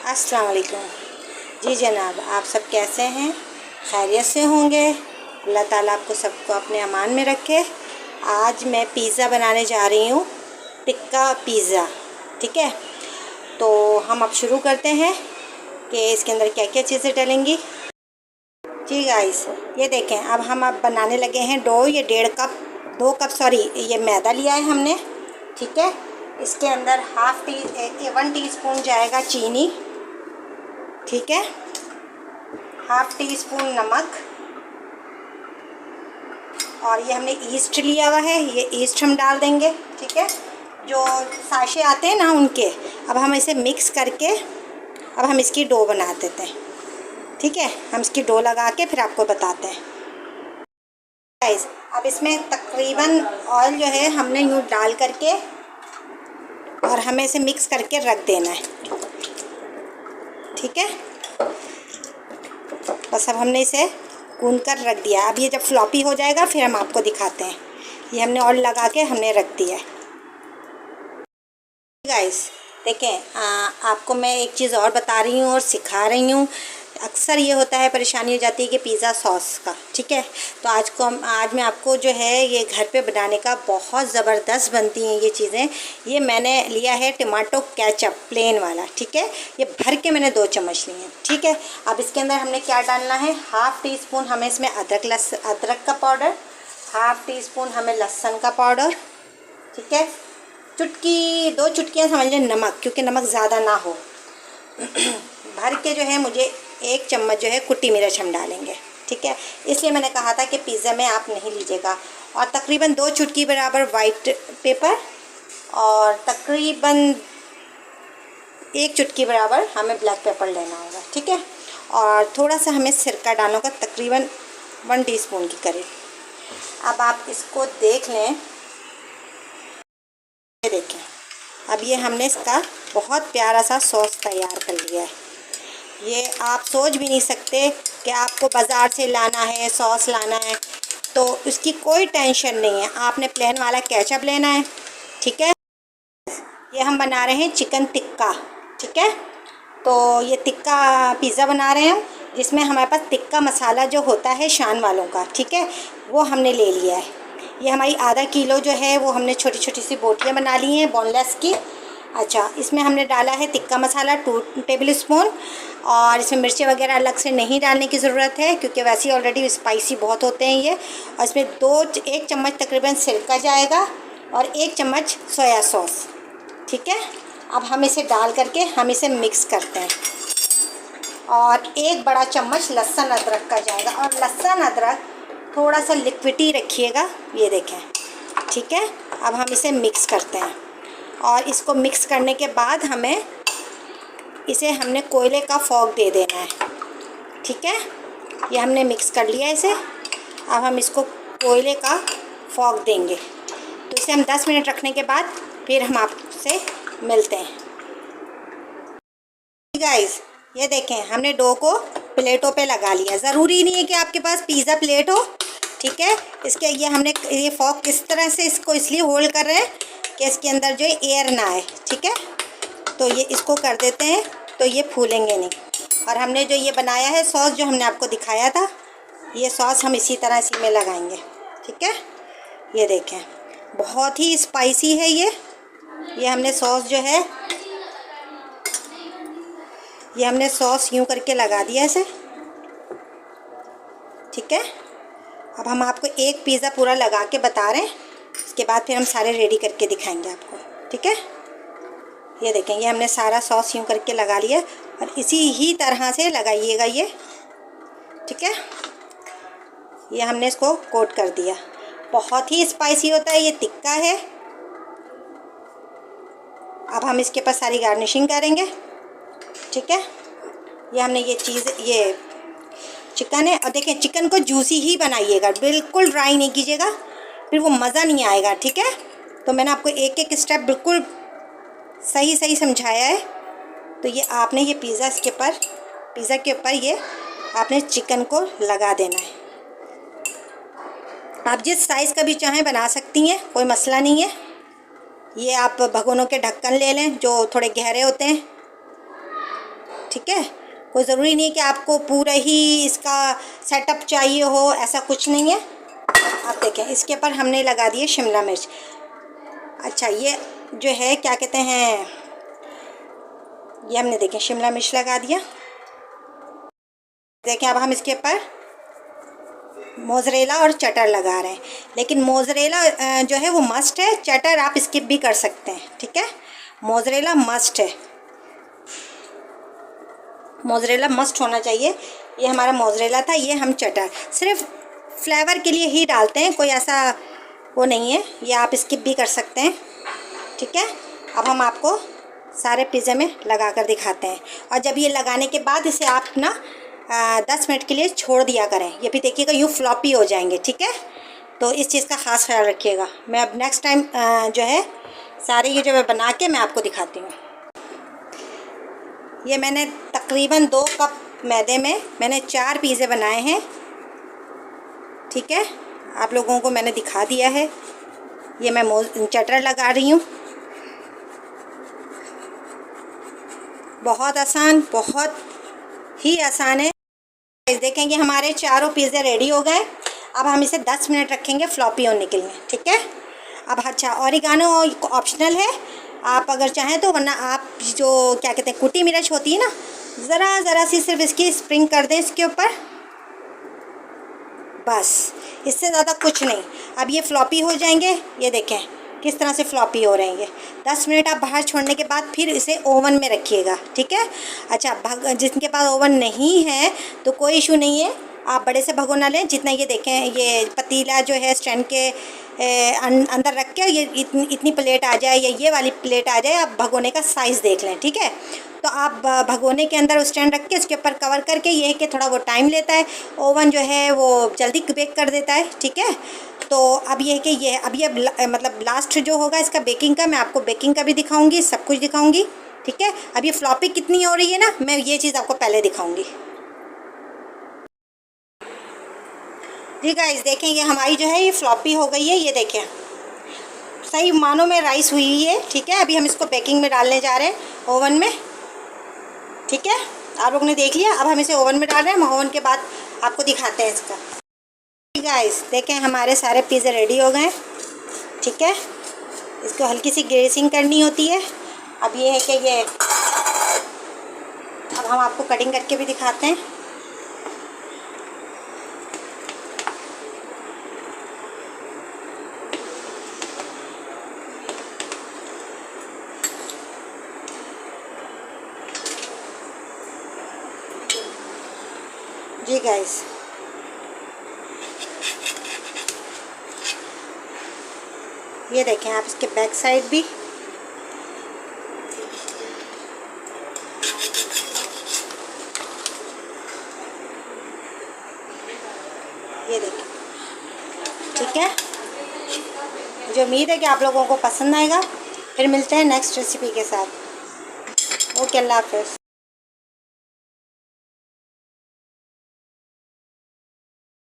अस्सलाम वालेकुम। जी जनाब, आप सब कैसे हैं? खैरियत से होंगे। अल्लाह ताला आपको सबको अपने अमान में रखे। आज मैं पिज़्ज़ा बनाने जा रही हूँ, टिक्का पिज़्ज़ा। ठीक है, तो हम अब शुरू करते हैं कि इसके अंदर क्या क्या चीज़ें डलेंगी। जी गाइस, ये देखें, अब बनाने लगे हैं डो। ये 2 कप ये मैदा लिया है हमने। ठीक है, इसके अंदर 1 टीस्पून जाएगा चीनी। ठीक है, 1/2 टीस्पून नमक, और ये हमने ईस्ट लिया हुआ है, ये ईस्ट हम डाल देंगे। ठीक है, जो साशे आते हैं ना उनके। अब हम इसे मिक्स करके अब हम इसकी डो बना देते हैं। ठीक है, हम इसकी डो लगा के फिर आपको बताते हैं। गाइस, अब इसमें तकरीबन ऑयल जो है हमने यूँ डाल करके और हमें इसे मिक्स करके रख देना है। ठीक है, बस अब हमने इसे गूंद कर रख दिया। अब ये जब फ्लॉपी हो जाएगा फिर हम आपको दिखाते हैं। ये हमने ऑयल लगा के हमने रख दिया है। गाइस देखें, आपको मैं एक चीज़ और बता रही हूँ और सिखा रही हूँ। अक्सर ये होता है, परेशानी हो जाती है कि पिज़्ज़ा सॉस का। ठीक है, तो आज मैं आपको जो है ये घर पे बनाने का, बहुत ज़बरदस्त बनती हैं ये चीज़ें। ये मैंने लिया है टमाटो केचप प्लेन वाला। ठीक है, ये भर के मैंने 2 चम्मच लिए हैं। ठीक है, अब इसके अंदर हमने क्या डालना है, 1/2 टीस्पून हमें इसमें अदरक का पाउडर, 1/2 टीस्पून हमें लहसुन का पाउडर। ठीक है, 2 चुटकियाँ समझ लें नमक, क्योंकि नमक ज़्यादा ना हो। भर के जो है मुझे 1 चम्मच जो है कुटी मिर्च हम डालेंगे। ठीक है, इसलिए मैंने कहा था कि पिज़्ज़ा में आप नहीं लीजिएगा। और तकरीबन 2 चुटकी बराबर वाइट पेपर, और तकरीबन 1 चुटकी बराबर हमें ब्लैक पेपर लेना होगा। ठीक है, और थोड़ा सा हमें सिरका डालना होगा, तकरीबन 1 टीस्पून की करीब। अब आप इसको देख लें, देखें, अब ये हमने इसका बहुत प्यारा सा सॉस तैयार कर लिया है। ये आप सोच भी नहीं सकते कि आपको बाज़ार से लाना है, सॉस लाना है, तो उसकी कोई टेंशन नहीं है। आपने प्लेन वाला केचप लेना है। ठीक है, ये हम बना रहे हैं चिकन टिक्का। ठीक है, तो ये टिक्का पिज़्ज़ा बना रहे हैं हम, जिसमें हमारे पास टिक्का मसाला जो होता है शान वालों का, ठीक है, वो हमने ले लिया है। ये हमारी आधा किलो जो है वो हमने छोटी छोटी सी बोटियाँ बना ली हैं बोनलेस की। अच्छा, इसमें हमने डाला है टिक्का मसाला 2 टेबल स्पून, और इसमें मिर्ची वगैरह अलग से नहीं डालने की ज़रूरत है, क्योंकि वैसे ही ऑलरेडी स्पाइसी बहुत होते हैं ये। और इसमें 1 चम्मच तकरीबन सिरका जाएगा, और 1 चम्मच सोया सॉस। ठीक है, अब हम इसे डाल करके हम इसे मिक्स करते हैं, और 1 बड़ा चम्मच लहसुन अदरक का जाएगा, और लहसुन अदरक थोड़ा सा लिक्विडी रखिएगा। ये देखें, ठीक है, अब हम इसे मिक्स करते हैं, और इसको मिक्स करने के बाद हमने कोयले का फॉग दे देना है। ठीक है, ये हमने मिक्स कर लिया इसे। अब हम इसको कोयले का फॉग देंगे, तो इसे हम 10 मिनट रखने के बाद फिर हम आपसे मिलते हैं। गाइस, ये देखें, हमने डो को प्लेटों पे लगा लिया। ज़रूरी नहीं है कि आपके पास पिज़्ज़ा प्लेट हो। ठीक है, ये फॉग किस तरह से इसको इसलिए होल्ड कर रहे हैं कि इसके अंदर जो एयर ना आए। ठीक है, तो ये इसको कर देते हैं तो ये फूलेंगे नहीं। और हमने जो ये बनाया है सॉस, जो हमने आपको दिखाया था, ये सॉस हम इसी में लगाएंगे। ठीक है, ये देखें, बहुत ही स्पाइसी है ये हमने सॉस जो है, ये हमने सॉस यूँ करके लगा दिया इसे। ठीक है, अब हम आपको एक पिज़्ज़ा पूरा लगा के बता रहे हैं, उसके बाद फिर हम सारे रेडी करके दिखाएंगे आपको। ठीक है, ये देखें, ये हमने सारा सॉस यूँ करके लगा लिया, और इसी ही तरह से लगाइएगा ये। ठीक है, ये हमने इसको कोट कर दिया। बहुत ही स्पाइसी होता है, ये टिक्का है। अब हम इसके ऊपर सारी गार्निशिंग करेंगे। ठीक है, ये हमने ये चिकन है, और देखें, चिकन को जूसी ही बनाइएगा, बिल्कुल ड्राई नहीं कीजिएगा, फिर वो मज़ा नहीं आएगा। ठीक है, तो मैंने आपको एक एक स्टेप बिल्कुल सही समझाया है। तो ये आपने ये पिज़्ज़ा के ऊपर ये आपने चिकन को लगा देना है। आप जिस साइज़ का भी चाहें बना सकती हैं, कोई मसला नहीं है। ये आप भगोनों के ढक्कन ले लें जो थोड़े गहरे होते हैं, ठीक है। कोई ज़रूरी नहीं है कि आपको पूरा ही इसका सेटअप चाहिए हो, ऐसा कुछ नहीं है। आप देखें इसके ऊपर हमने लगा दिए शिमला मिर्च। अच्छा ये जो है क्या कहते हैं, ये हमने देखें शिमला मिर्च लगा दिया। देखें अब हम इसके ऊपर मोज़रेला और चटर लगा रहे हैं, लेकिन मोज़रेला जो है वो मस्ट है, चटर आप स्किप भी कर सकते हैं, ठीक है। मोज़रेला मस्ट है, मोज़रेला मस्ट होना चाहिए। ये हमारा मोज़रेला था, ये हम चटर सिर्फ फ्लेवर के लिए ही डालते हैं, कोई ऐसा वो नहीं है, ये आप स्किप भी कर सकते हैं, ठीक है। अब हम आपको सारे पिज़्ज़े में लगा कर दिखाते हैं। और जब ये लगाने के बाद इसे आप ना 10 मिनट के लिए छोड़ दिया करें। ये भी देखिएगा यूँ फ्लॉपी हो जाएंगे, ठीक है। तो इस चीज़ का ख़ास ख्याल रखिएगा। मैं अब नेक्स्ट टाइम जो है सारे ये जो मैं बना के मैं आपको दिखाती हूँ। ये मैंने तकरीबन 2 कप मैदे में मैंने 4 पिज़्ज़े बनाए हैं, ठीक है। आप लोगों को मैंने दिखा दिया है। ये मैं चटर लगा रही हूँ। बहुत आसान, बहुत ही आसान है। देखेंगे हमारे चारों पिज़्ज़े रेडी हो गए। अब हम इसे 10 मिनट रखेंगे फ्लॉपी होने के लिए, ठीक है। अब अच्छा ऑरिगानो ऑप्शनल है, आप अगर चाहें तो, वरना आप जो क्या कहते हैं कुटी मिर्च होती है ना, ज़रा सी सिर्फ इसकी स्प्रिंग कर दें इसके ऊपर, बस इससे ज़्यादा कुछ नहीं। अब ये फ्लॉपी हो जाएंगे, ये देखें किस तरह से फ्लॉपी हो रहे हैं ये। 10 मिनट आप बाहर छोड़ने के बाद फिर इसे ओवन में रखिएगा, ठीक है। अच्छा जिनके पास ओवन नहीं है तो कोई इशू नहीं है, आप बड़े से भगोना लें, जितना ये देखें ये पतीला जो है स्टैंड के अंदर रख के ये इतनी प्लेट आ जाए या ये वाली प्लेट आ जाए, आप भगोने का साइज़ देख लें, ठीक है। तो आप भगोने के अंदर स्टैंड रख के इसके ऊपर कवर करके, ये है कि थोड़ा वो टाइम लेता है, ओवन जो है वो जल्दी बेक कर देता है, ठीक है। तो अब ये है कि ये अब ये मतलब लास्ट जो होगा इसका बेकिंग का, मैं आपको बेकिंग का भी दिखाऊंगी, सब कुछ दिखाऊंगी, ठीक है। अब ये फ्लॉपी कितनी हो रही है ना, मैं ये चीज़ आपको पहले दिखाऊंगी। जी गाइस देखें ये हमारी जो है ये फ्लॉपी हो गई है, ये देखें सही मानों में राइस हुई है, ठीक है। अभी हम इसको बेकिंग में डालने जा रहे हैं ओवन में, ठीक है। आप लोगों ने देख लिया, अब हम इसे ओवन में डाल रहे हैं। हम ओवन के बाद आपको दिखाते हैं इसका। गाइस देखें हमारे सारे पिज़्ज़े रेडी हो गए, ठीक है। इसको हल्की सी ग्रेसिंग करनी होती है। अब ये है कि ये अब हम आपको कटिंग करके भी दिखाते हैं। जी गाइस ये देखें आप इसके बैक साइड भी, ये देखें, ठीक है। मुझे उम्मीद है कि आप लोगों को पसंद आएगा। फिर मिलते हैं नेक्स्ट रेसिपी के साथ। ओके, अल्लाह हाफ़िज़।